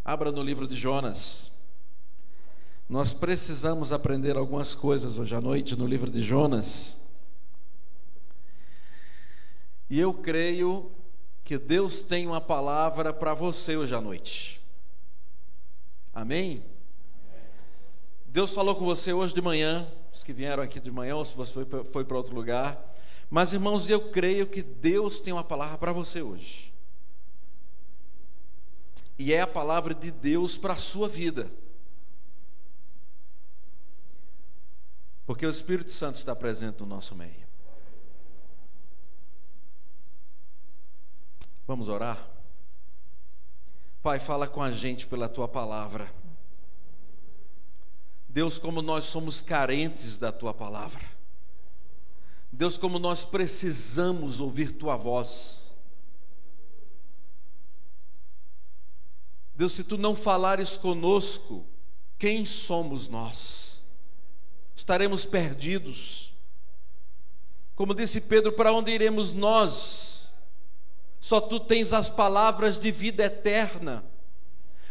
Abra no livro de Jonas. Nós precisamos aprender algumas coisas hoje à noite no livro de Jonas. E eu creio que Deus tem uma palavra para você hoje à noite. Amém? Deus falou com você hoje de manhã, os que vieram aqui de manhã, ou se você foi para outro lugar. Mas, irmãos, eu creio que Deus tem uma palavra para você hoje. E é a palavra de Deus para a sua vida. Porque o Espírito Santo está presente no nosso meio. Vamos orar? Pai, fala com a gente pela Tua palavra. Deus, como nós somos carentes da Tua palavra. Deus, como nós precisamos ouvir Tua voz. Deus, se Tu não falares conosco, quem somos nós? Estaremos perdidos. Como disse Pedro, para onde iremos nós? Só Tu tens as palavras de vida eterna.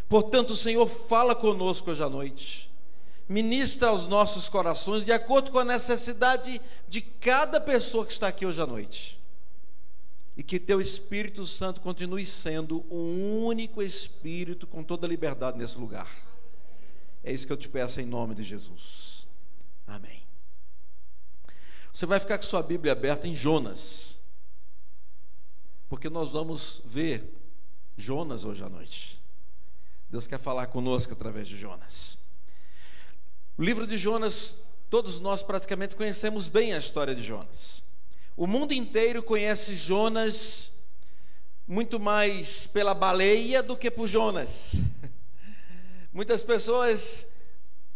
Portanto, Senhor, fala conosco hoje à noite. Ministra aos nossos corações de acordo com a necessidade de cada pessoa que está aqui hoje à noite. E que Teu Espírito Santo continue sendo o único Espírito com toda a liberdade nesse lugar. É isso que eu te peço em nome de Jesus. Amém. Você vai ficar com sua Bíblia aberta em Jonas, porque nós vamos ver Jonas hoje à noite. Deus quer falar conosco através de Jonas. O livro de Jonas, todos nós praticamente conhecemos bem a história de Jonas. O mundo inteiro conhece Jonas muito mais pela baleia do que por Jonas. Muitas pessoas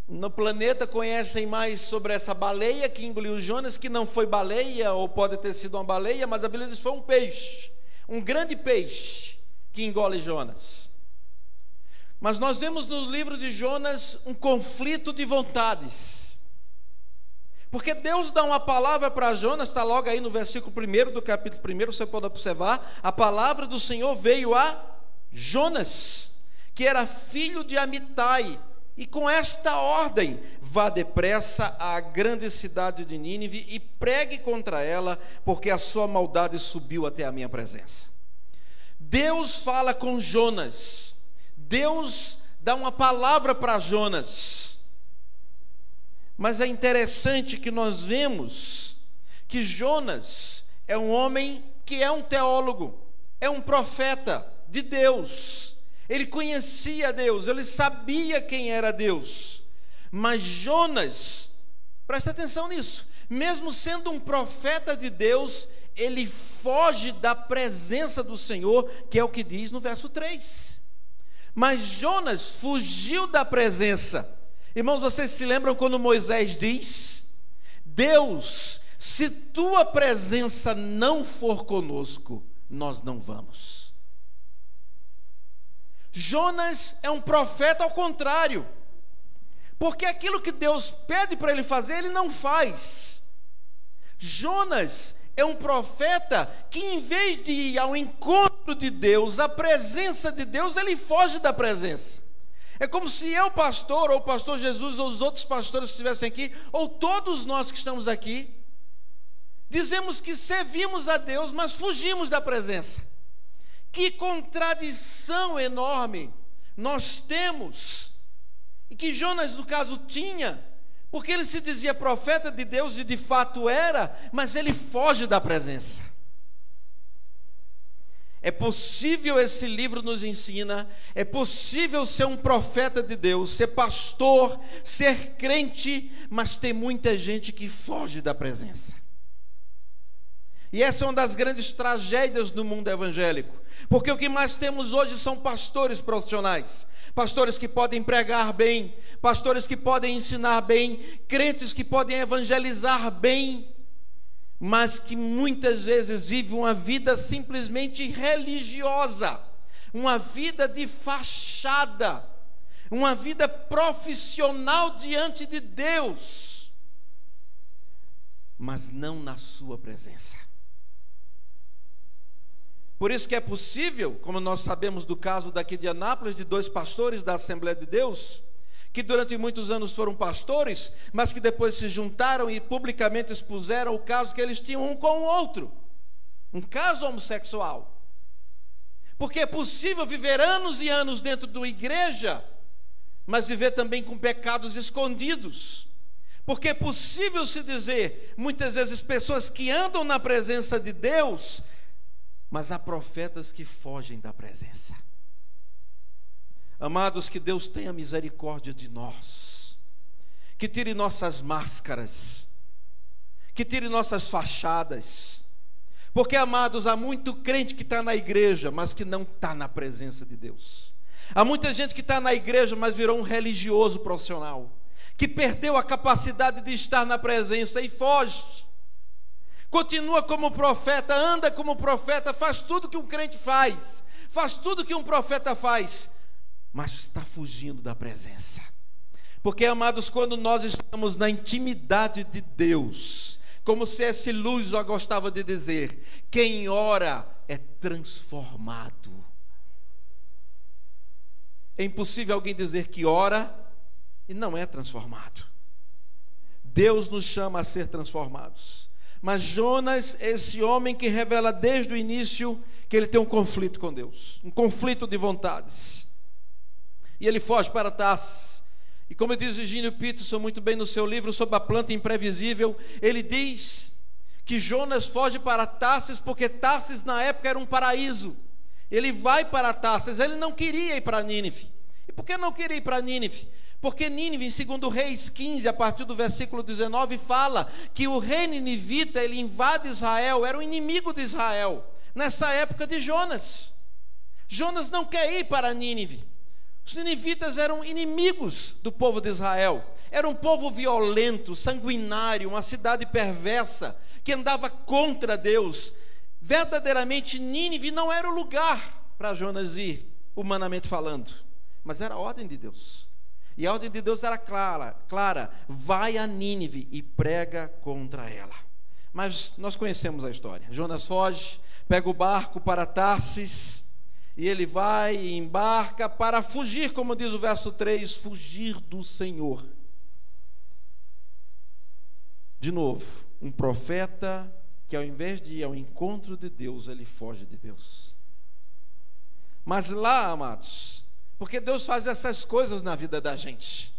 no planeta conhecem mais sobre essa baleia que engoliu Jonas, que não foi baleia, ou pode ter sido uma baleia, mas a Bíblia diz que foi um peixe, um grande peixe que engole Jonas. Mas nós vemos no livro de Jonas um conflito de vontades. Porque Deus dá uma palavra para Jonas, está logo aí no versículo 1 do capítulo 1, você pode observar, a palavra do Senhor veio a Jonas, que era filho de Amitai, e com esta ordem: vá depressa à grande cidade de Nínive e pregue contra ela, porque a sua maldade subiu até a minha presença. Deus fala com Jonas, Deus dá uma palavra para Jonas. Mas é interessante que nós vemos que Jonas é um homem que é um teólogo, é um profeta de Deus. Ele conhecia Deus, ele sabia quem era Deus. Mas Jonas, presta atenção nisso, mesmo sendo um profeta de Deus, ele foge da presença do Senhor, que é o que diz no verso 3. Mas Jonas fugiu da presença. Irmãos, vocês se lembram quando Moisés diz: Deus, se Tua presença não for conosco, nós não vamos. Jonas é um profeta ao contrário, porque aquilo que Deus pede para ele fazer, ele não faz. Jonas é um profeta que, em vez de ir ao encontro de Deus, à presença de Deus, ele foge da presença. É como se eu, pastor, ou o pastor Jesus, ou os outros pastores que estivessem aqui, ou todos nós que estamos aqui, dizemos que servimos a Deus, mas fugimos da presença. Que contradição enorme nós temos, e que Jonas, no caso, tinha, porque ele se dizia profeta de Deus, e de fato era, mas ele foge da presença. É possível, esse livro nos ensina, é possível ser um profeta de Deus, ser pastor, ser crente, mas tem muita gente que foge da presença. E essa é uma das grandes tragédias do mundo evangélico, porque o que mais temos hoje são pastores profissionais, pastores que podem pregar bem, pastores que podem ensinar bem, crentes que podem evangelizar bem, mas que muitas vezes vive uma vida simplesmente religiosa, uma vida de fachada, uma vida profissional diante de Deus, mas não na sua presença. Por isso que é possível, como nós sabemos do caso daqui de Anápolis, de 2 pastores da Assembleia de Deus, que durante muitos anos foram pastores, mas que depois se juntaram e publicamente expuseram o caso que eles tinham um com o outro, um caso homossexual. Porque é possível viver anos e anos dentro de uma igreja, mas viver também com pecados escondidos. Porque é possível se dizer, muitas vezes, pessoas que andam na presença de Deus, mas há profetas que fogem da presença. Amados, que Deus tenha misericórdia de nós, que tire nossas máscaras, que tire nossas fachadas, porque, amados, há muito crente que está na igreja, mas que não está na presença de Deus. Há muita gente que está na igreja, mas virou um religioso profissional, que perdeu a capacidade de estar na presença e foge. Continua como profeta, anda como profeta, faz tudo que um crente faz, faz tudo que um profeta faz, mas está fugindo da presença. Porque, amados, quando nós estamos na intimidade de Deus, como C.S. Lewis já gostava de dizer, quem ora é transformado. É impossível alguém dizer que ora e não é transformado. Deus nos chama a ser transformados. Mas Jonas é esse homem que revela desde o início que ele tem um conflito com Deus, um conflito de vontades. E ele foge para Tarsis. E como diz Eugênio Peterson muito bem no seu livro sobre a planta imprevisível, ele diz que Jonas foge para Tarsis porque Tarsis na época era um paraíso. Ele vai para Tarsis, ele não queria ir para Nínive. E por que não queria ir para Nínive? Porque Nínive, em 2 Reis 15, a partir do versículo 19, fala que o rei ninivita, ele invade Israel, era o inimigo de Israel, nessa época de Jonas. Jonas não quer ir para Nínive. Os ninivitas eram inimigos do povo de Israel. Era um povo violento, sanguinário, uma cidade perversa, que andava contra Deus. Verdadeiramente, Nínive não era o lugar para Jonas ir, humanamente falando, mas era a ordem de Deus. E a ordem de Deus era clara, vai a Nínive e prega contra ela. Mas nós conhecemos a história. Jonas foge, pega o barco para Tarsis, e ele vai e embarca para fugir, como diz o verso 3, fugir do Senhor. De novo, um profeta que ao invés de ir ao encontro de Deus, ele foge de Deus. Mas lá, amados, porque Deus faz essas coisas na vida da gente.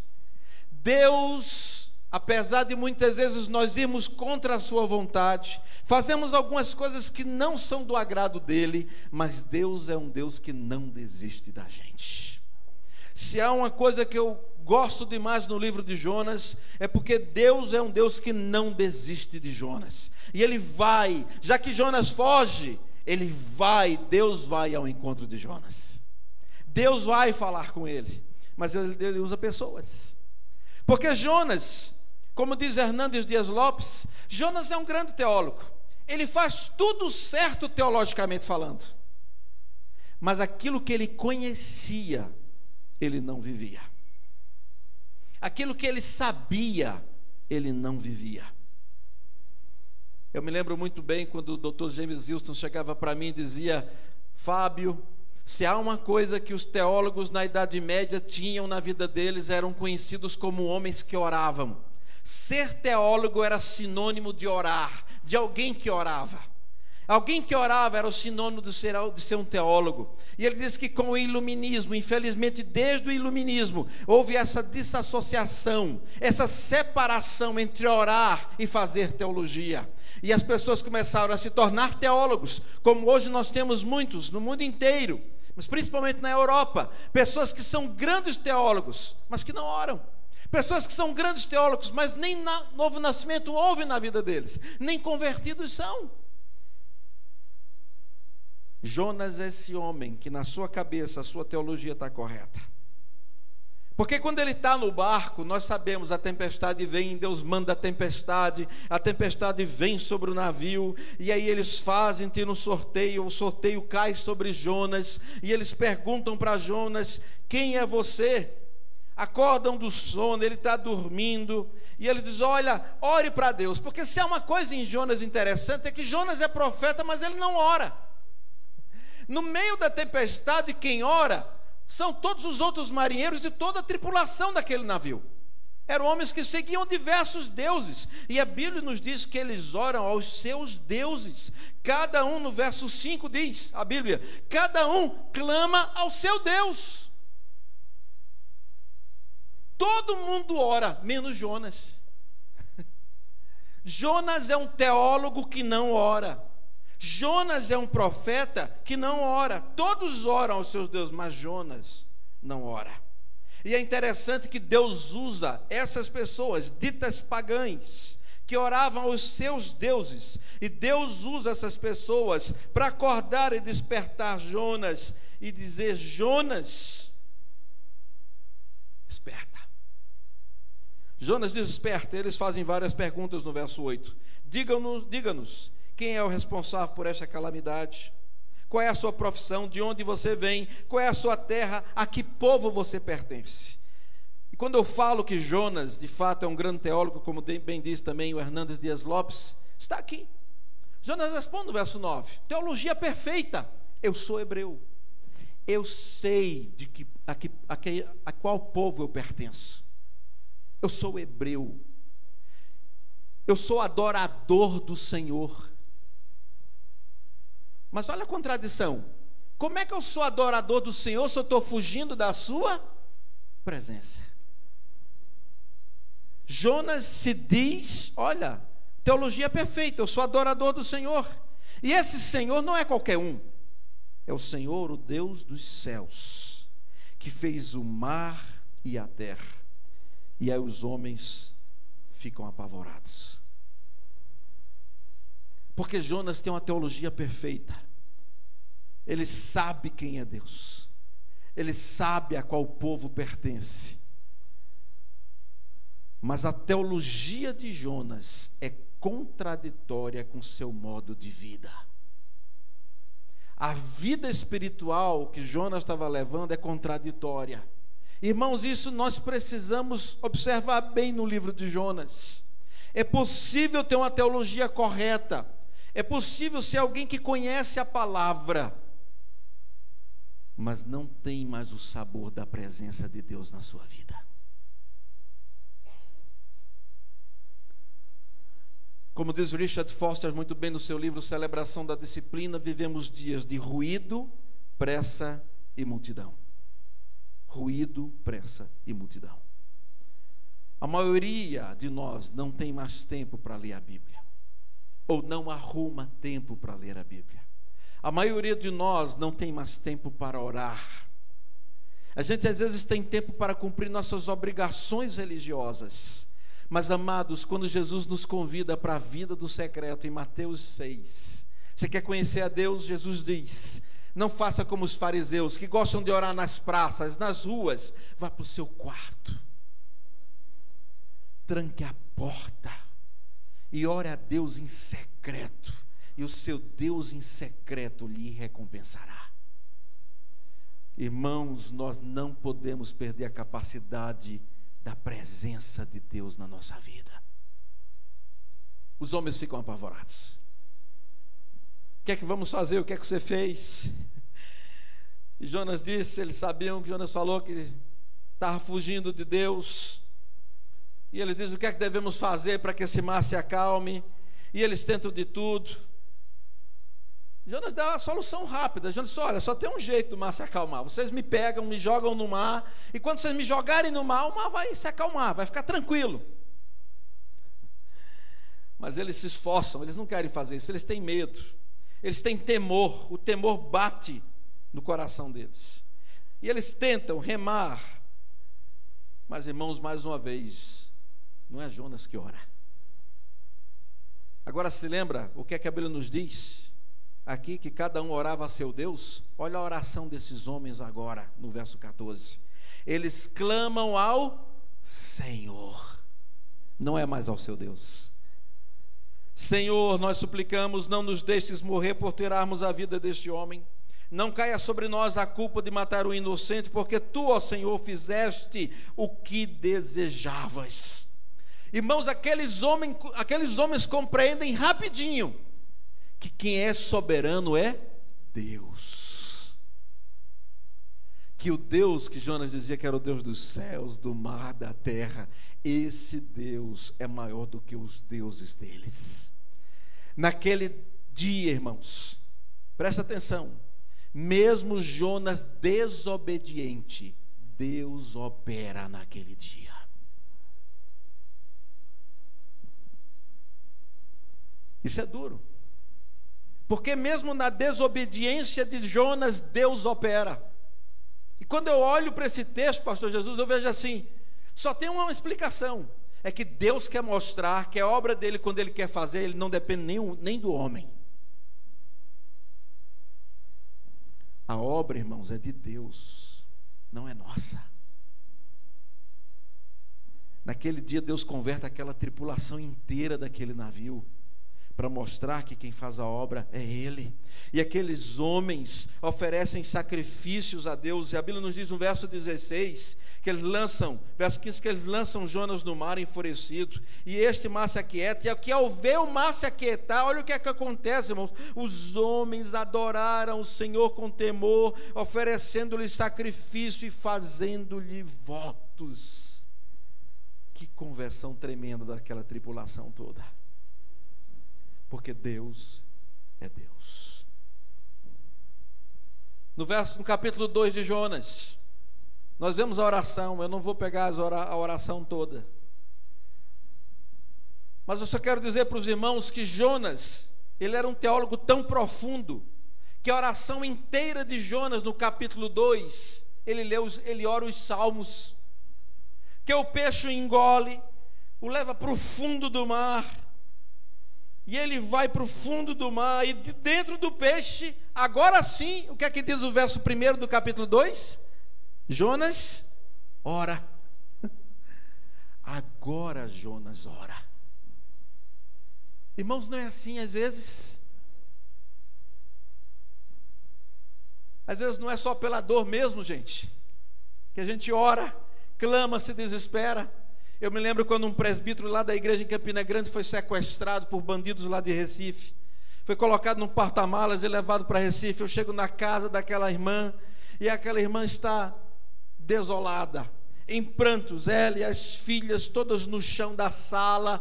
Deus, apesar de muitas vezes nós irmos contra a sua vontade, fazemos algumas coisas que não são do agrado dele, mas Deus é um Deus que não desiste da gente. Se há uma coisa que eu gosto demais no livro de Jonas, é porque Deus é um Deus que não desiste de Jonas. E ele vai, já que Jonas foge, Deus vai ao encontro de Jonas. Deus vai falar com ele, mas ele usa pessoas. Porque Jonas, como diz Hernandes Dias Lopes, Jonas é um grande teólogo. Ele faz tudo certo teologicamente falando. Mas aquilo que ele conhecia, ele não vivia. Aquilo que ele sabia, ele não vivia. Eu me lembro muito bem quando o Dr. James Houston chegava para mim e dizia: Fábio, se há uma coisa que os teólogos na Idade Média tinham na vida deles, eram conhecidos como homens que oravam. Ser teólogo era sinônimo de orar, de alguém que orava. Alguém que orava era o sinônimo de ser um teólogo. E ele diz que com o iluminismo, infelizmente desde o iluminismo, houve essa desassociação, essa separação entre orar e fazer teologia. E as pessoas começaram a se tornar teólogos, como hoje nós temos muitos no mundo inteiro, mas principalmente na Europa, pessoas que são grandes teólogos, mas que não oram. Pessoas que são grandes teólogos, mas nem novo nascimento houve na vida deles, nem convertidos são. Jonas é esse homem que na sua cabeça a sua teologia está correta. Porque quando ele está no barco, nós sabemos, a tempestade vem, Deus manda a tempestade vem sobre o navio, e aí eles tem um sorteio, o sorteio cai sobre Jonas, e eles perguntam para Jonas: quem é você? Acordam do sono, ele está dormindo, e ele diz: olha, ore para Deus, porque se há uma coisa em Jonas interessante, é que Jonas é profeta, mas ele não ora. No meio da tempestade, quem ora são todos os outros marinheiros de toda a tripulação daquele navio. Eram homens que seguiam diversos deuses, e a Bíblia nos diz que eles oram aos seus deuses. Cada um, no verso 5 diz, a Bíblia, cada um clama ao seu Deus. Todo mundo ora, menos Jonas. Jonas é um teólogo que não ora. Jonas é um profeta que não ora. Todos oram aos seus deuses, mas Jonas não ora. E é interessante que Deus usa essas pessoas, ditas pagãs, que oravam aos seus deuses. E Deus usa essas pessoas para acordar e despertar Jonas e dizer: Jonas, desperta. Jonas desperta. Eles fazem várias perguntas no verso 8. Diga-nos, quem é o responsável por esta calamidade? Qual é a sua profissão? De onde você vem? Qual é a sua terra? A que povo você pertence? E quando eu falo que Jonas, de fato, é um grande teólogo, como bem diz também o Hernandes Dias Lopes, está aqui. Jonas responde no verso 9: teologia perfeita. Eu sou hebreu. Eu sei a qual povo eu pertenço. Eu sou hebreu. Eu sou adorador do Senhor. Mas olha a contradição. Como é que eu sou adorador do Senhor se eu estou fugindo da sua presença? Jonas se diz, olha, teologia perfeita, eu sou adorador do Senhor. E esse Senhor não é qualquer um. É o Senhor, o Deus dos céus, que fez o mar e a terra. E aí os homens ficam apavorados. Porque Jonas tem uma teologia perfeita. Ele sabe quem é Deus. Ele sabe a qual povo pertence. Mas a teologia de Jonas é contraditória com seu modo de vida. A vida espiritual que Jonas estava levando é contraditória. Irmãos, isso nós precisamos observar bem no livro de Jonas. É possível ter uma teologia correta. É possível ser alguém que conhece a palavra, mas não tem mais o sabor da presença de Deus na sua vida. Como diz Richard Foster muito bem no seu livro Celebração da Disciplina, vivemos dias de ruído, pressa e multidão. Ruído, pressa e multidão. A maioria de nós não tem mais tempo para ler a Bíblia, ou não arruma tempo para ler a Bíblia. A maioria de nós não tem mais tempo para orar. A gente às vezes tem tempo para cumprir nossas obrigações religiosas. Mas amados, quando Jesus nos convida para a vida do secreto em Mateus 6, você quer conhecer a Deus? Jesus diz: não faça como os fariseus que gostam de orar nas praças, nas ruas. Vá para o seu quarto, tranque a porta e ore a Deus em secreto, e o seu Deus em secreto lhe recompensará. Irmãos, nós não podemos perder a capacidade da presença de Deus na nossa vida. Os homens ficam apavorados. O que é que vamos fazer? O que é que você fez? E Jonas disse, eles sabiam que Jonas falou que ele estava fugindo de Deus. E eles dizem: o que é que devemos fazer para que esse mar se acalme? E eles tentam de tudo. Jonas dá uma solução rápida. Jonas disse: olha, só tem um jeito do mar se acalmar. Vocês me pegam, me jogam no mar, e quando vocês me jogarem no mar, o mar vai se acalmar, vai ficar tranquilo. Mas eles se esforçam, eles não querem fazer isso, eles têm medo, eles têm temor, o temor bate no coração deles. E eles tentam remar. Mas, irmãos, mais uma vez, não é Jonas que ora. Agora se lembra o que é que a Bíblia nos diz? Aqui que cada um orava a seu Deus. Olha a oração desses homens agora, no verso 14. Eles clamam ao Senhor, não é mais ao seu Deus. Senhor, nós suplicamos, não nos deixes morrer por tirarmos a vida deste homem. Não caia sobre nós a culpa de matar o inocente, porque tu, ó Senhor, fizeste o que desejavas. Irmãos, aqueles homens compreendem rapidinho que quem é soberano é Deus. que o Deus que Jonas dizia que era o Deus dos céus, do mar, da terra, esse Deus é maior do que os deuses deles. Naquele dia, irmãos, presta atenção, mesmo Jonas desobediente, Deus opera naquele dia. Isso é duro, porque mesmo na desobediência de Jonas, Deus opera. E quando eu olho para esse texto, pastor Jesus, eu vejo assim, só tem uma explicação, é que Deus quer mostrar que a obra dele, quando ele quer fazer, ele não depende nem do homem. A obra, irmãos, é de Deus, não é nossa. Naquele dia Deus converte aquela tripulação inteira daquele navio, para mostrar que quem faz a obra é Ele. E aqueles homens oferecem sacrifícios a Deus, e a Bíblia nos diz no verso 16, que eles lançam, verso 15, que eles lançam Jonas no mar enfurecido, e este mar se aquieta, e que ao ver o mar se aquietar, olha o que é que acontece, irmãos, os homens adoraram o Senhor com temor, oferecendo-lhe sacrifício e fazendo-lhe votos. Que conversão tremenda daquela tripulação toda, porque Deus é Deus. No capítulo 2 de Jonas, nós vemos a oração. Eu não vou pegar a oração toda, mas eu só quero dizer para os irmãos que Jonas, ele era um teólogo tão profundo, que a oração inteira de Jonas, no capítulo 2, ele ora os salmos, que o peixe o engole, o leva para o fundo do mar, e ele vai para o fundo do mar, e de dentro do peixe, agora sim, o que é que diz o verso 1 do capítulo 2? Jonas ora. Agora Jonas ora. Irmãos, não é assim às vezes? Às vezes não é só pela dor mesmo, gente, que a gente ora, clama, se desespera. Eu me lembro quando um presbítero lá da igreja em Campina Grande foi sequestrado por bandidos lá de Recife, foi colocado num porta-malas e levado para Recife. Eu chego na casa daquela irmã, e aquela irmã está desolada, em prantos, ela e as filhas todas no chão da sala,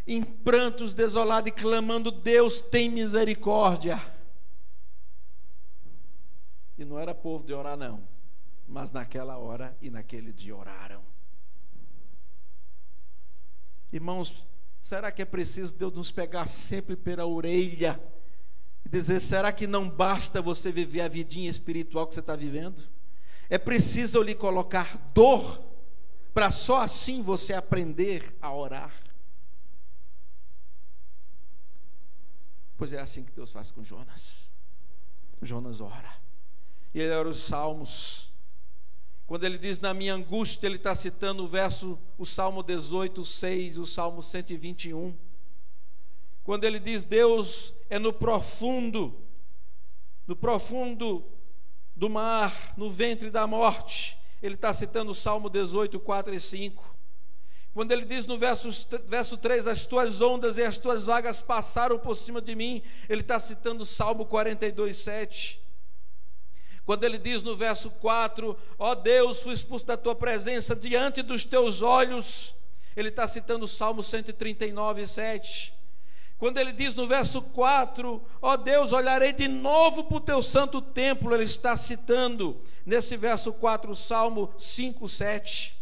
em prantos, desolada, e clamando: Deus tem misericórdia. E não era povo de orar não, mas naquela hora e naquele dia oraram. Irmãos, será que é preciso Deus nos pegar sempre pela orelha e dizer: será que não basta você viver a vidinha espiritual que você está vivendo? É preciso eu lhe colocar dor, para só assim você aprender a orar? Pois é assim que Deus faz com Jonas. Jonas ora, e ele ora os salmos. Quando ele diz na minha angústia, ele está citando o Salmo 18, 6, o Salmo 121. Quando ele diz Deus é no profundo do mar, no ventre da morte, ele está citando o Salmo 18, 4 e 5. Quando ele diz no verso 3, as tuas ondas e as tuas vagas passaram por cima de mim, ele está citando o Salmo 42, 7. Quando ele diz no verso 4, ó Deus, fui expulso da tua presença, diante dos teus olhos, ele está citando o Salmo 139, 7. Quando ele diz no verso 4, ó Deus, olharei de novo para o teu santo templo, ele está citando nesse verso 4 o Salmo 5, 7.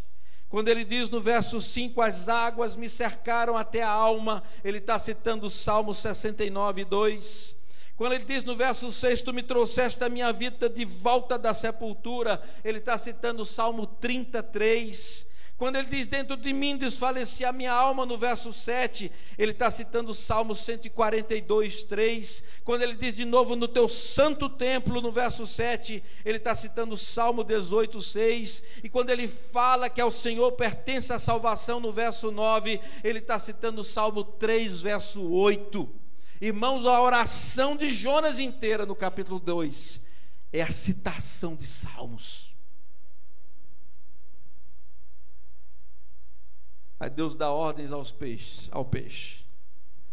Quando ele diz no verso 5, as águas me cercaram até a alma, ele está citando o Salmo 69, 2. Quando ele diz no verso 6, tu me trouxeste a minha vida de volta da sepultura, ele está citando o Salmo 33. Quando ele diz dentro de mim desfaleci a minha alma, no verso 7, ele está citando o Salmo 142, 3. Quando ele diz de novo no teu santo templo, no verso 7, ele está citando o Salmo 18, 6. E quando ele fala que ao Senhor pertence a salvação, no verso 9, ele está citando o Salmo 3, verso 8. Irmãos, a oração de Jonas inteira no capítulo 2 é a citação de salmos. Aí Deus dá ordens ao peixe,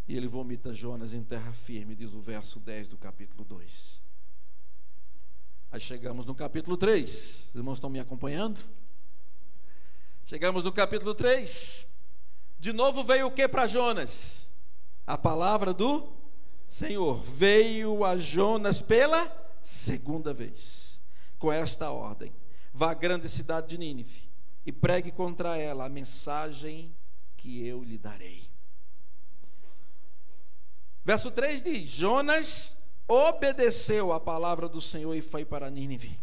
e ele vomita Jonas em terra firme, diz o verso 10 do capítulo 2. Aí chegamos no capítulo 3. Os irmãos estão me acompanhando? Chegamos no capítulo 3. De novo veio o que para Jonas? A palavra do Senhor. Veio a Jonas pela segunda vez, com esta ordem: vá à grande cidade de Nínive e pregue contra ela a mensagem que eu lhe darei. Verso 3 diz: Jonas obedeceu a palavra do Senhor e foi para Nínive.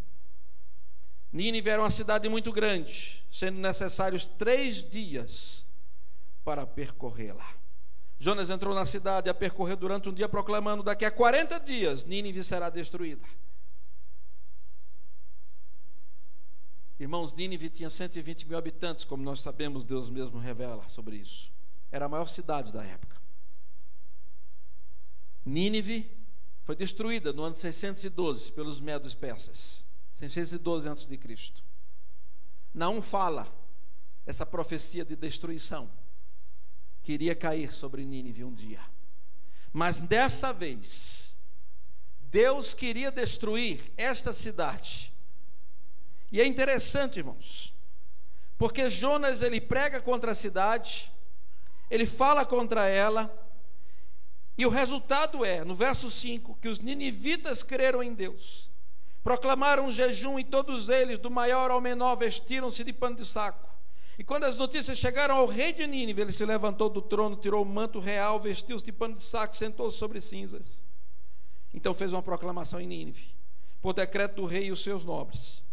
Nínive era uma cidade muito grande, sendo necessários 3 dias para percorrê-la. Jonas entrou na cidade a percorrer durante um dia, proclamando: daqui a 40 dias Nínive será destruída. Irmãos, Nínive tinha 120 mil habitantes, como nós sabemos, Deus mesmo revela sobre isso. Era a maior cidade da época. Nínive foi destruída no ano 612 pelos medos persas, 612 a.C. Naum fala essa profecia de destruição que iria cair sobre Nínive um dia. Mas dessa vez, Deus queria destruir esta cidade. E é interessante, irmãos, porque Jonas, ele prega contra a cidade, ele fala contra ela, e o resultado é, no verso 5, que os ninivitas creram em Deus, proclamaram um jejum, e todos eles, do maior ao menor, vestiram-se de pano de saco. E quando as notícias chegaram ao rei de Nínive, ele se levantou do trono, tirou o manto real, vestiu-se de pano de saco, sentou-se sobre cinzas. Então fez uma proclamação em Nínive, por decreto do rei e os seus nobres: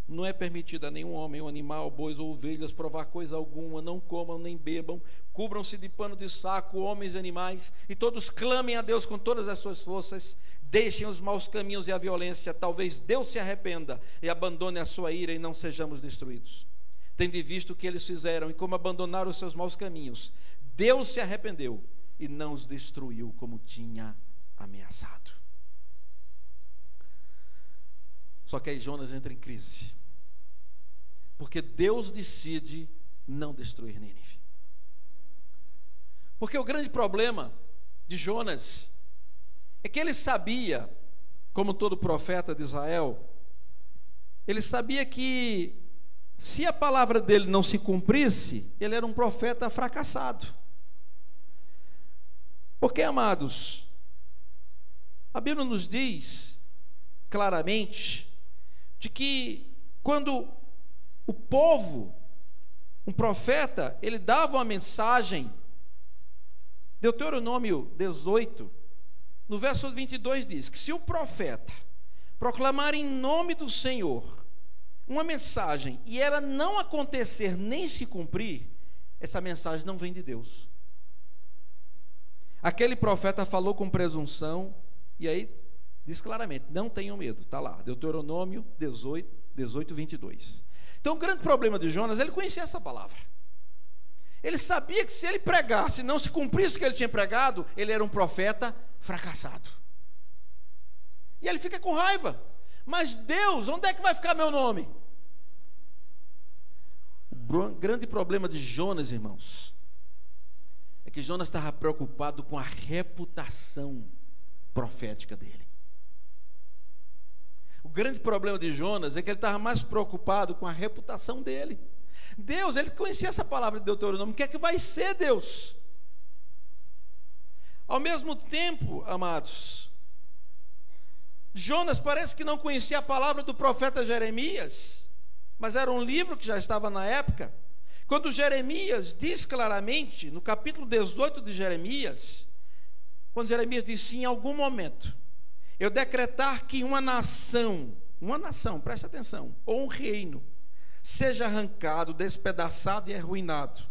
não é permitido a nenhum homem, ou animal, bois ou ovelhas, provar coisa alguma, não comam nem bebam, cubram-se de pano de saco, homens e animais, e todos clamem a Deus com todas as suas forças, deixem os maus caminhos e a violência, talvez Deus se arrependa e abandone a sua ira e não sejamos destruídos. Tende visto o que eles fizeram e como abandonaram os seus maus caminhos, Deus se arrependeu e não os destruiu como tinha ameaçado. Só que aí Jonas entra em crise, porque Deus decide não destruir Nínive. Porque o grande problema de Jonas é que ele sabia, como todo profeta de Israel, ele sabia que se a palavra dele não se cumprisse, ele era um profeta fracassado. Porque, amados, a Bíblia nos diz claramente de que quando o povo, um profeta, ele dava uma mensagem, Deuteronômio 18, no verso 22 diz que se o profeta proclamar em nome do Senhor uma mensagem e ela não acontecer nem se cumprir, essa mensagem não vem de Deus. Aquele profeta falou com presunção, e aí diz claramente: não tenham medo, está lá, Deuteronômio 18, 22. Então o grande problema de Jonas, ele conhecia essa palavra. Ele sabia que se ele pregasse e não se cumprisse o que ele tinha pregado, ele era um profeta fracassado. E ele fica com raiva: mas Deus, onde é que vai ficar meu nome? O grande problema de Jonas, irmãos, é que Jonas estava preocupado com a reputação profética dele. O grande problema de Jonas é que ele estava mais preocupado com a reputação dele. Deus, ele conhecia essa palavra de Deuteronômio: o que é que vai ser, Deus? Ao mesmo tempo, amados, Jonas parece que não conhecia a palavra do profeta Jeremias, mas era um livro que já estava na época, quando Jeremias diz claramente, no capítulo 18 de Jeremias, quando Jeremias diz: se em algum momento eu decretar que uma nação, presta atenção, ou um reino, seja arrancado, despedaçado e arruinado,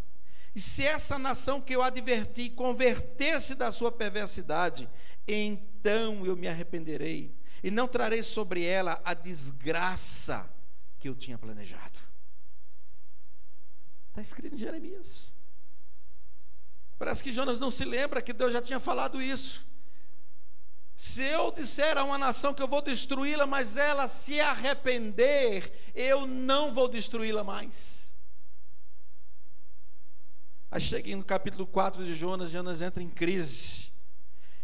e se essa nação que eu adverti converter-se da sua perversidade, então eu me arrependerei e não trarei sobre ela a desgraça que eu tinha planejado. Está escrito em Jeremias. Parece que Jonas não se lembra que Deus já tinha falado isso. Se eu disser a uma nação que eu vou destruí-la, mas ela se arrepender, eu não vou destruí-la mais. Aí chega no capítulo 4 de Jonas, Jonas entra em crise.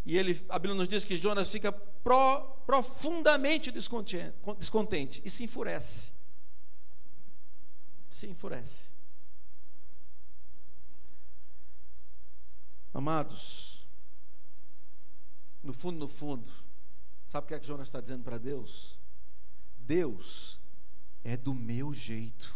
E a Bíblia nos diz que Jonas fica profundamente descontente e se enfurece. Se enfurece. Amados, no fundo, sabe o que é que Jonas está dizendo para Deus? Deus é do meu jeito.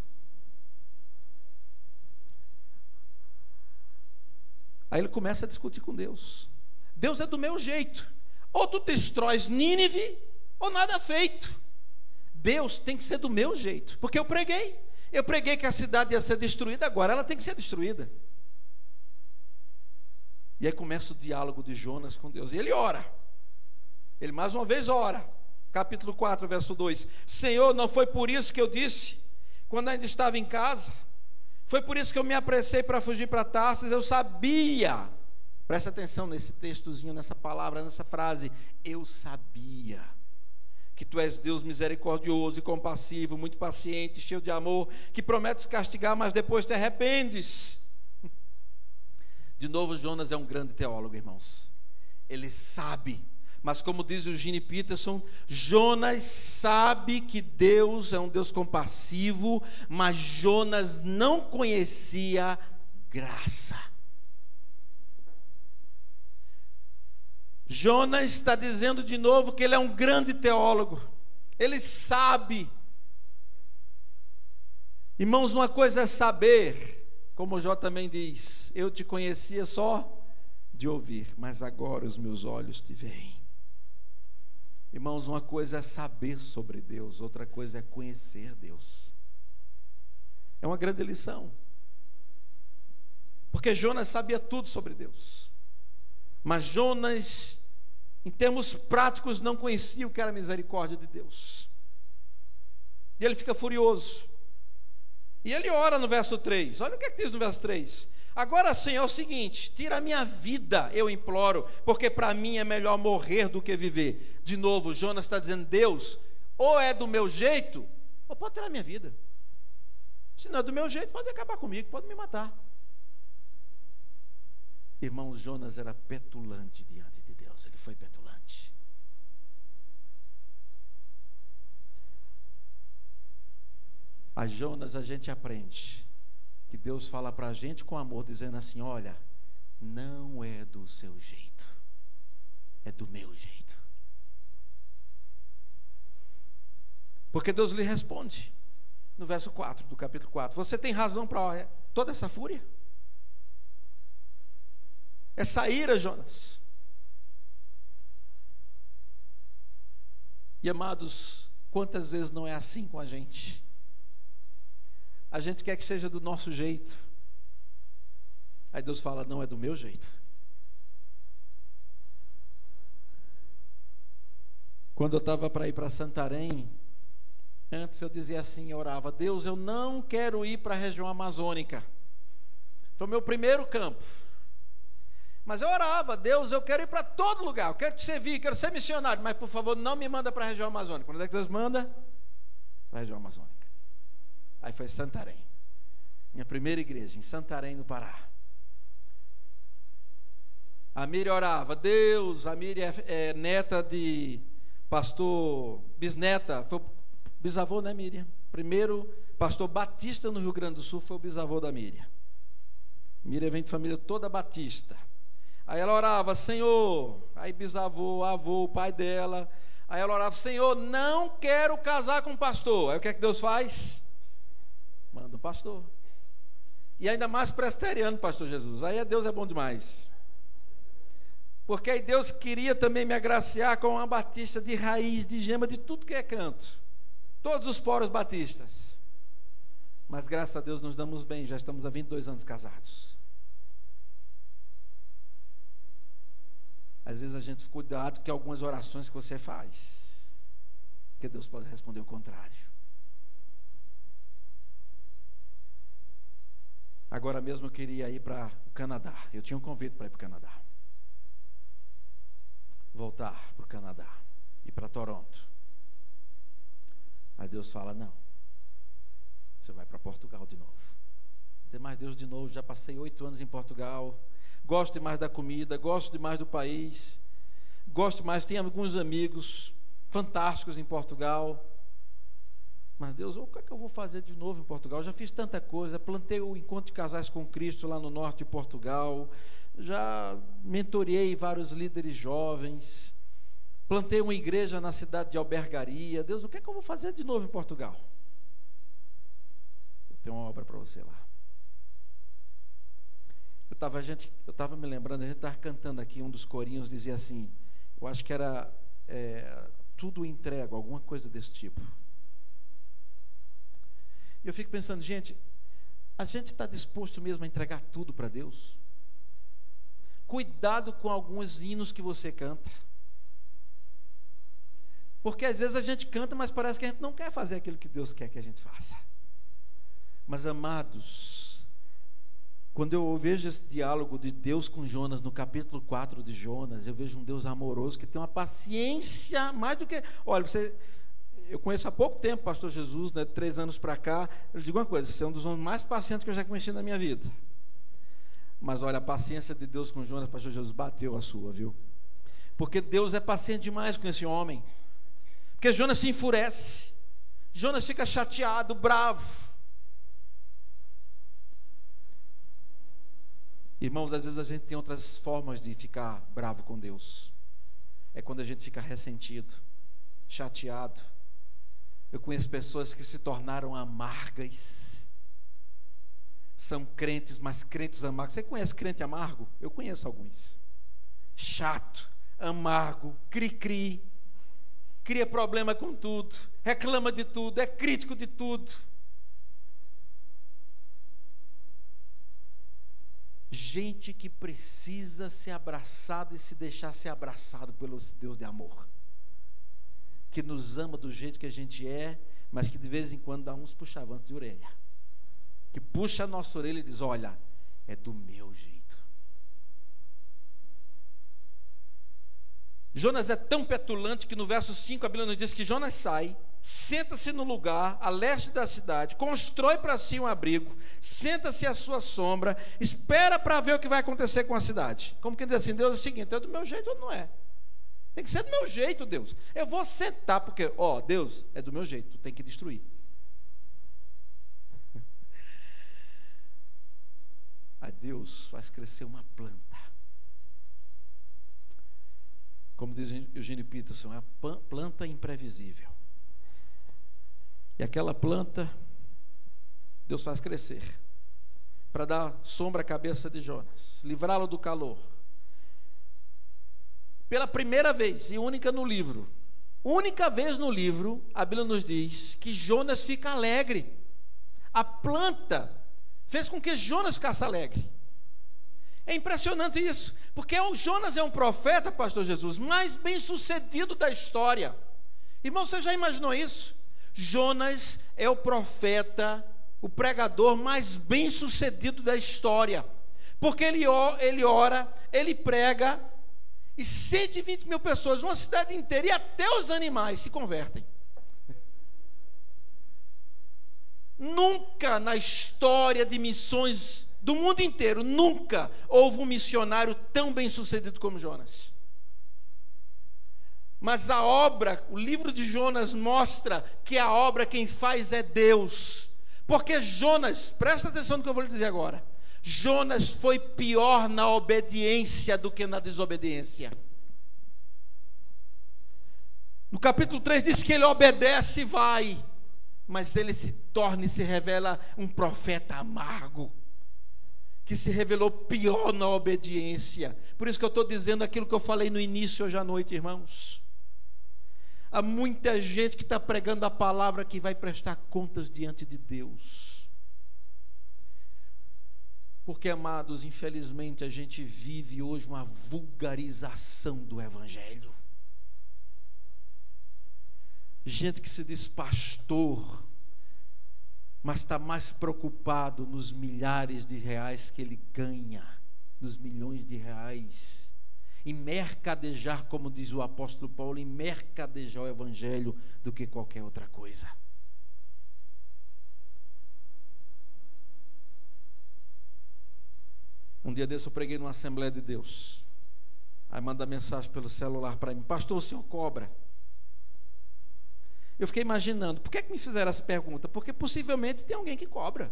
Aí ele começa a discutir com Deus. Deus é do meu jeito. Ou tu destróis Nínive, ou nada feito. Deus tem que ser do meu jeito. Porque eu preguei que a cidade ia ser destruída, agora ela tem que ser destruída. E aí começa o diálogo de Jonas com Deus. E ele ora. Ele mais uma vez ora. Capítulo 4, verso 2. Senhor, não foi por isso que eu disse, quando ainda estava em casa, foi por isso que eu me apressei para fugir para Tarsis. Eu sabia, presta atenção nesse textozinho, nessa palavra, nessa frase, eu sabia que tu és Deus misericordioso e compassivo, muito paciente, cheio de amor, que prometes castigar, mas depois te arrependes. De novo, Jonas é um grande teólogo, irmãos. Ele sabe, mas como diz o Gene Peterson, Jonas sabe que Deus é um Deus compassivo, mas Jonas não conhecia graça. Jonas está dizendo de novo que ele é um grande teólogo. Ele sabe. Irmãos, uma coisa é saber, como Jó também diz, eu te conhecia só de ouvir, mas agora os meus olhos te veem. Irmãos, uma coisa é saber sobre Deus, outra coisa é conhecer Deus. É uma grande lição. Porque Jonas sabia tudo sobre Deus. Mas Jonas, em termos práticos, não conhecia o que era a misericórdia de Deus. E ele fica furioso. E ele ora no verso 3. Olha o que é que diz no verso 3. Agora, Senhor, é o seguinte, tira a minha vida, eu imploro, porque para mim é melhor morrer do que viver. De novo, Jonas está dizendo, Deus, ou é do meu jeito, ou pode tirar a minha vida. Se não é do meu jeito, pode acabar comigo, pode me matar. Irmãos, Jonas era petulante diante de Deus, ele foi petulante. A Jonas a gente aprende que Deus fala para a gente com amor, dizendo assim, olha, não é do seu jeito, é do meu jeito. Porque Deus lhe responde, no verso 4 do capítulo 4, você tem razão para toda essa fúria? Essa ira, Jonas. E amados, quantas vezes não é assim com a gente? A gente quer que seja do nosso jeito. Aí Deus fala, não, é do meu jeito. Quando eu estava para ir para Santarém, antes eu dizia assim, eu orava, Deus, eu não quero ir para a região amazônica. Foi o meu primeiro campo. Mas eu orava, Deus, eu quero ir para todo lugar, eu quero te servir, quero ser missionário, mas por favor, não me manda para a região amazônica. Quando é que Deus manda? Para a região amazônica. Aí foi Santarém, minha primeira igreja, em Santarém, no Pará. A Miriam orava, Deus, a Miriam é neta de pastor, bisneta, foi o bisavô, né, Miriam? Primeiro pastor batista no Rio Grande do Sul foi o bisavô da Miriam. Miriam vem de família toda batista. Aí ela orava, Senhor, aí bisavô, avô, o pai dela. Aí ela orava, Senhor, não quero casar com pastor. Aí o que é que Deus faz? Manda um pastor. E ainda mais presbiteriano, pastor Jesus. Aí Deus é bom demais. Porque aí Deus queria também me agraciar com uma batista de raiz, de gema, de tudo que é canto. Todos os poros batistas. Mas graças a Deus nos damos bem, já estamos há 22 anos casados. Às vezes a gente fica cuidado que algumas orações que você faz, porque Deus pode responder o contrário. Agora mesmo eu queria ir para o Canadá. Eu tinha um convite para ir para o Canadá. Voltar para o Canadá. Ir para Toronto. Aí Deus fala, não. Você vai para Portugal de novo. Tem mais Deus de novo. Já passei 8 anos em Portugal. Gosto demais da comida. Gosto demais do país. gosto mais, tenho alguns amigos fantásticos em Portugal. Mas Deus, o que é que eu vou fazer de novo em Portugal? Eu já fiz tanta coisa, plantei o Encontro de Casais com Cristo lá no norte de Portugal, já mentoreei vários líderes jovens, plantei uma igreja na cidade de Albergaria. Deus, o que é que eu vou fazer de novo em Portugal? Eu tenho uma obra para você lá. Eu estava me lembrando, a gente estava cantando aqui, um dos corinhos dizia assim, eu acho que era tudo entrego, alguma coisa desse tipo. E eu fico pensando, gente, a gente está disposto mesmo a entregar tudo para Deus? Cuidado com alguns hinos que você canta, porque às vezes a gente canta, mas parece que a gente não quer fazer aquilo que Deus quer que a gente faça. Mas amados, quando eu vejo esse diálogo de Deus com Jonas, no capítulo 4 de Jonas, eu vejo um Deus amoroso que tem uma paciência mais do que... Olha, eu conheço há pouco tempo o pastor Jesus, né, de 3 anos para cá. Eu digo uma coisa, você é um dos homens mais pacientes que eu já conheci na minha vida. Mas olha, a paciência de Deus com Jonas, pastor Jesus, bateu a sua, viu? Porque Deus é paciente demais com esse homem. Porque Jonas se enfurece, Jonas fica chateado, bravo. Irmãos, às vezes a gente tem outras formas de ficar bravo com Deus. É quando a gente fica ressentido, chateado. Eu conheço pessoas que se tornaram amargas. São crentes, mas crentes amargos. Você conhece crente amargo? Eu conheço alguns. Chato, amargo, cri-cri, cria problema com tudo, reclama de tudo, é crítico de tudo. Gente que precisa ser abraçada e se deixar ser abraçado pelo Deus de amor, que nos ama do jeito que a gente é, mas que de vez em quando dá uns puxavantes de orelha, que puxa a nossa orelha e diz, olha, é do meu jeito. Jonas é tão petulante que no verso 5 a Bíblia nos diz que Jonas sai, senta-se no lugar a leste da cidade, constrói para si um abrigo, senta-se à sua sombra, espera para ver o que vai acontecer com a cidade. Como quem diz assim, Deus, é o seguinte, é do meu jeito ou não é? Tem que ser do meu jeito, Deus. Eu vou sentar, porque, Deus, é do meu jeito, tu tem que destruir. Aí Deus faz crescer uma planta. Como diz Eugene Peterson, é a planta imprevisível. E aquela planta, Deus faz crescer, para dar sombra à cabeça de Jonas, livrá-lo do calor. Pela primeira vez, e única vez no livro, a Bíblia nos diz que Jonas fica alegre. A planta fez com que Jonas ficasse alegre. É impressionante isso, porque o Jonas é um profeta, pastor Jesus, mais bem sucedido da história. Irmão, você já imaginou isso? Jonas é o profeta, o pregador mais bem sucedido da história, porque ele ora, ele prega, e 120 mil pessoas, uma cidade inteira, e até os animais se convertem. Nunca na história de missões do mundo inteiro, nunca houve um missionário tão bem sucedido como Jonas. Mas a obra, o livro de Jonas mostra que a obra quem faz é Deus. Porque Jonas, presta atenção no que eu vou lhe dizer agora, Jonas foi pior na obediência do que na desobediência. No capítulo 3 diz que ele obedece e vai, mas ele se torna e se revela um profeta amargo, que se revelou pior na obediência. Por isso que eu estou dizendo aquilo que eu falei no início hoje à noite, irmãos. Há muita gente que está pregando a palavra que vai prestar contas diante de Deus. Porque, amados, infelizmente a gente vive hoje uma vulgarização do Evangelho. Gente que se diz pastor, mas está mais preocupado nos milhares de reais que ele ganha, nos milhões de reais, em mercadejar, como diz o apóstolo Paulo, em mercadejar o Evangelho, do que qualquer outra coisa. Um dia desse eu preguei numa Assembleia de Deus, Aí manda mensagem pelo celular para mim: pastor, o senhor cobra? Eu fiquei imaginando, por que me fizeram essa pergunta? Porque possivelmente tem alguém que cobra.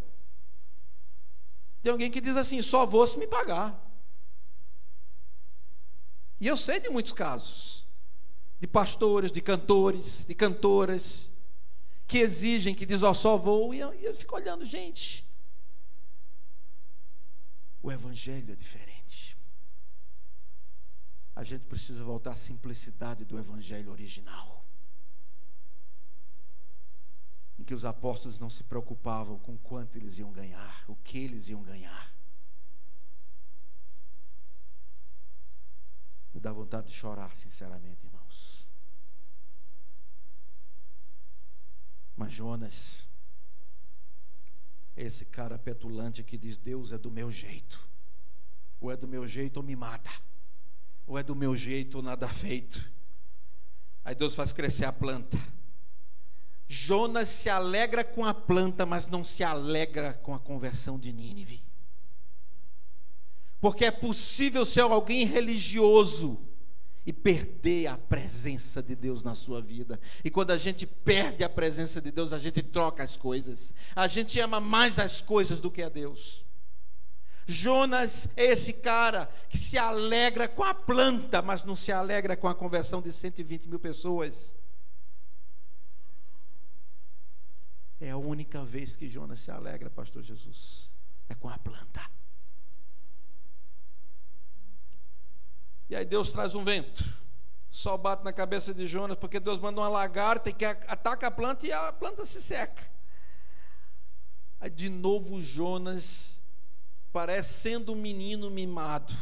Tem alguém que diz assim: só vou se me pagar. E eu sei de muitos casos, de pastores, de cantores, de cantoras, que exigem, que dizem: ó, só vou, e eu fico olhando, gente. O evangelho é diferente. A gente precisa voltar à simplicidade do evangelho original, em que os apóstolos não se preocupavam com quanto eles iam ganhar, o que eles iam ganhar. Me dá vontade de chorar, sinceramente, irmãos. Mas Jonas, esse cara petulante que diz: Deus é do meu jeito, ou é do meu jeito ou me mata, ou é do meu jeito ou nada feito. Aí Deus faz crescer a planta. Jonas se alegra com a planta, mas não se alegra com a conversão de Nínive. Porque é possível ser alguém religioso e perder a presença de Deus na sua vida. E quando a gente perde a presença de Deus, a gente troca as coisas. A gente ama mais as coisas do que a Deus. Jonas é esse cara que se alegra com a planta, mas não se alegra com a conversão de 120 mil pessoas. É a única vez que Jonas se alegra, pastor Jesus, é com a planta. E aí Deus traz um vento, o sol bate na cabeça de Jonas, porque Deus manda uma lagarta que ataca a planta e a planta se seca. Aí de novo Jonas, parecendo um menino mimado,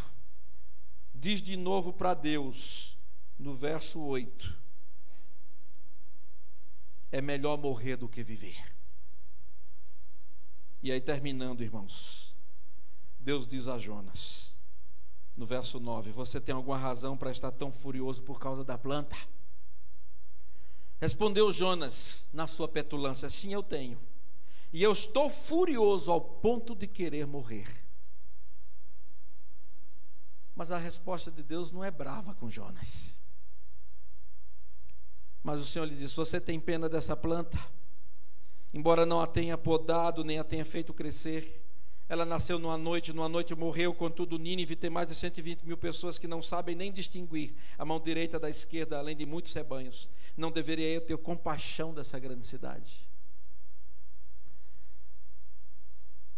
diz de novo para Deus, no verso 8: é melhor morrer do que viver. E aí, terminando, irmãos, Deus diz a Jonas, no verso 9: você tem alguma razão para estar tão furioso por causa da planta? Respondeu Jonas, na sua petulância: sim, eu tenho, e eu estou furioso ao ponto de querer morrer. Mas a resposta de Deus não é brava com Jonas. Mas o Senhor lhe disse: você tem pena dessa planta? Embora não a tenha podado, nem a tenha feito crescer, ela nasceu numa noite morreu. Contudo, Nínive tem mais de 120 mil pessoas que não sabem nem distinguir a mão direita da esquerda, além de muitos rebanhos. Não deveria eu ter compaixão dessa grande cidade?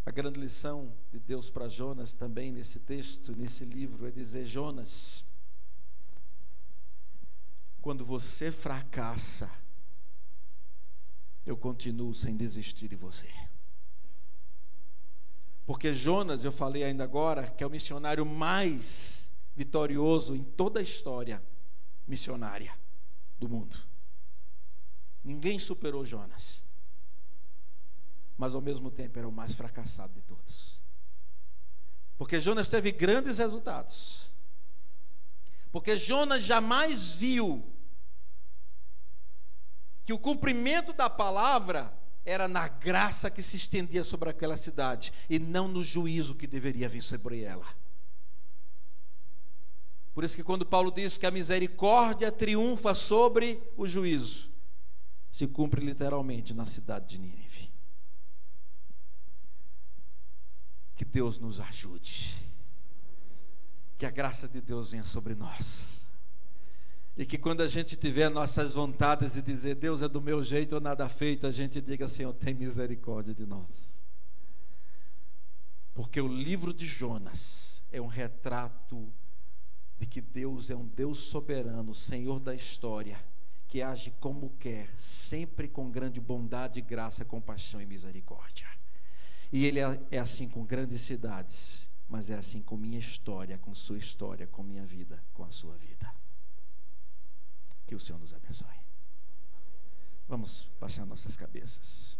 A grande lição de Deus para Jonas também nesse texto, nesse livro, é dizer: Jonas, quando você fracassa, eu continuo sem desistir de você. Porque Jonas, eu falei ainda agora, que é o missionário mais vitorioso em toda a história missionária do mundo. Ninguém superou Jonas. Mas ao mesmo tempo era o mais fracassado de todos. Porque Jonas teve grandes resultados. Porque Jonas jamais viu que o cumprimento da palavra era na graça que se estendia sobre aquela cidade, e não no juízo que deveria vir sobre ela. Por isso que quando Paulo diz que a misericórdia triunfa sobre o juízo, se cumpre literalmente na cidade de Nínive. Que Deus nos ajude, que a graça de Deus venha sobre nós, e que quando a gente tiver nossas vontades e dizer: Deus é do meu jeito ou nada feito, a gente diga: Senhor, tem misericórdia de nós. Porque o livro de Jonas é um retrato de que Deus é um Deus soberano, Senhor da história, que age como quer, sempre com grande bondade, graça, compaixão e misericórdia. E Ele é assim com grandes cidades, mas é assim com minha história, com sua história, com minha vida, com a sua vida. Que o Senhor nos abençoe. Vamos baixar nossas cabeças.